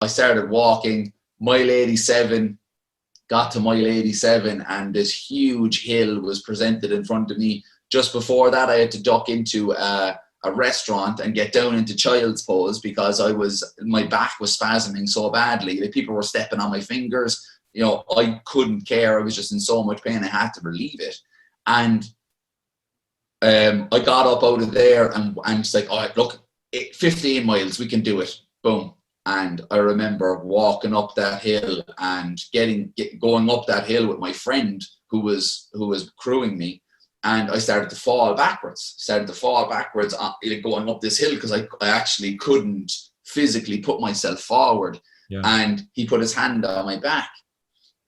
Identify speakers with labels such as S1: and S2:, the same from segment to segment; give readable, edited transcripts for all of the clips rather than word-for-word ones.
S1: I started walking, mile 87, got to mile 87, and this huge hill was presented in front of me. Just before that, I had to duck into a restaurant and get down into child's pose because my back was spasming so badly. Like, people were stepping on my fingers. You know, I couldn't care. I was just in so much pain. I had to relieve it. And I got up out of there and it's like, all right, look, 15 miles, we can do it. Boom. And I remember walking up that hill and going up that hill with my friend who was crewing me. And I started to fall backwards, going up this hill because I actually couldn't physically put myself forward. Yeah. And he put his hand on my back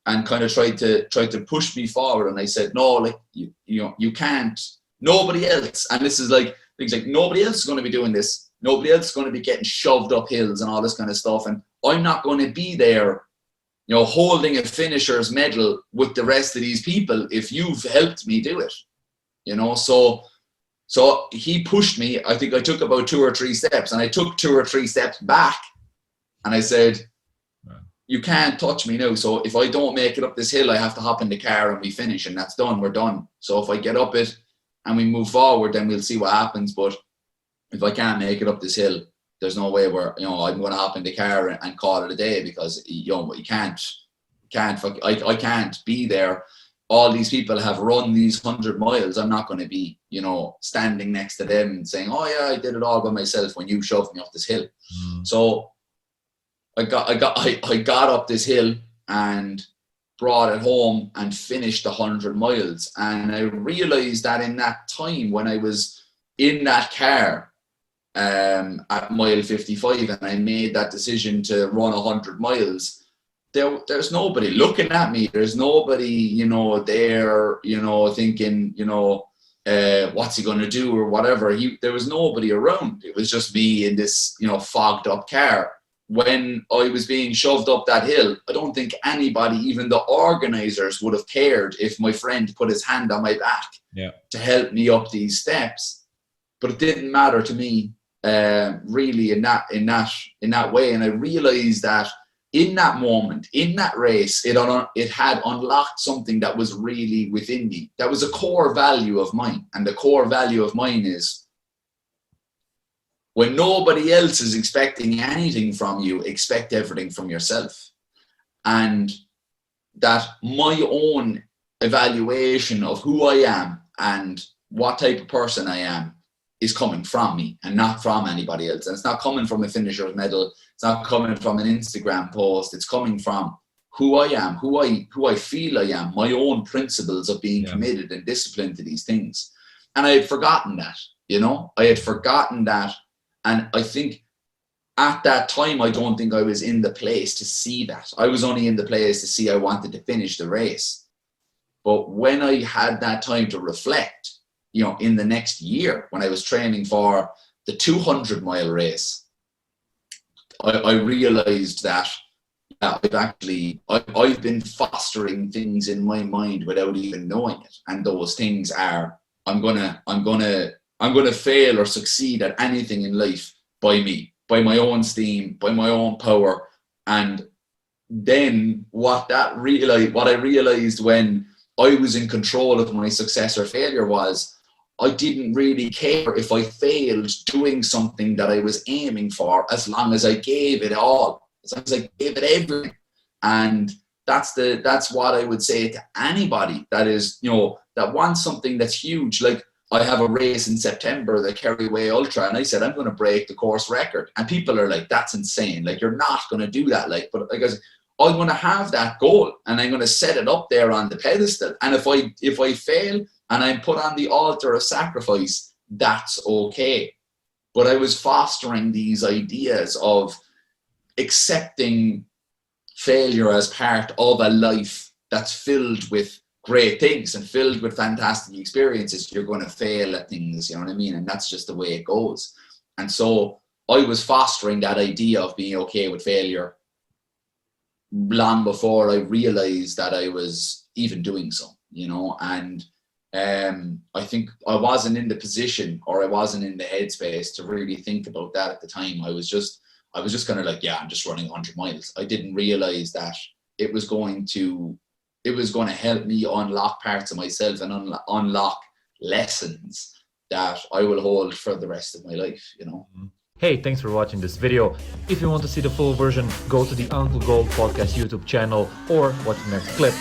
S1: and kind of tried to push me forward. And I said, no, like, you can't, nobody else. And this is like, things like, nobody else is going to be doing this. Nobody else is going to be getting shoved up hills and all this kind of stuff. And I'm not going to be there, you know, holding a finisher's medal with the rest of these people if you've helped me do it. You know, so he pushed me. I think I took about 2 or 3 steps, and I took 2 or 3 steps back, and I said, you can't touch me now. So if I don't make it up this hill, I have to hop in the car and we finish, and that's done. We're done. So if I get up it and we move forward, then we'll see what happens. But if I can't make it up this hill, there's no way where, you know, I'm going to hop in the car and call it a day, because, you know, I can't be there. All these people have run these 100 miles. I'm not going to be, you know, standing next to them and saying, oh yeah, I did it all by myself when you shoved me up this hill. So I got up this hill and brought it home and finished 100 miles. And I realized that in that time, when I was in that car at mile 55 and I made that decision to run 100 miles, there's nobody looking at me. There's nobody, you know, there, you know, thinking, you know, what's he going to do or whatever. There was nobody around. It was just me in this, you know, fogged up car. When I was being shoved up that hill, I don't think anybody, even the organizers, would have cared if my friend put his hand on my back to help me up these steps. But it didn't matter to me, really, in that way. And I realized that in that moment, in that race, it had unlocked something that was really within me. That was a core value of mine. And the core value of mine is, when nobody else is expecting anything from you, expect everything from yourself. And that my own evaluation of who I am and what type of person I am is coming from me and not from anybody else. And it's not coming from a finisher's medal. It's not coming from an Instagram post. It's coming from who I am, who I feel I am, my own principles of being committed and disciplined to these things. And I had forgotten that, you know, And I think at that time, I don't think I was in the place to see that. I was only in the place to see I wanted to finish the race. But when I had that time to reflect, you know, in the next year, when I was training for the 200-mile race, I realized that I've been fostering things in my mind without even knowing it. And those things are, I'm gonna fail or succeed at anything in life by me, by my own steam, by my own power. And then what I realized when I was in control of my success or failure was, I didn't really care if I failed doing something that I was aiming for, as long as I gave it all, as long as I gave it everything. And that's what I would say to anybody that is, you know, that wants something that's huge. Like, I have a race in September, the Kerryway Ultra, and I said, I'm going to break the course record. And people are like, that's insane. Like, you're not going to do that. Like, but like I said, I'm going to have that goal and I'm going to set it up there on the pedestal. And if I fail and I'm put on the altar of sacrifice, that's okay. But I was fostering these ideas of accepting failure as part of a life that's filled with great things and filled with fantastic experiences. You're going to fail at things, you know what I mean? And that's just the way it goes. And so I was fostering that idea of being okay with failure long before I realized that I was even doing so, you know. And I think I wasn't in the position, or I wasn't in the headspace to really think about that at the time. I was I was just kind of like, yeah, I'm just running 100 miles. I didn't realize that it was going to help me unlock parts of myself and unlock lessons that I will hold for the rest of my life, you know.
S2: Hey, thanks for watching this video. If you want to see the full version, go to the Uncle Gold Podcast YouTube channel or watch the next clip.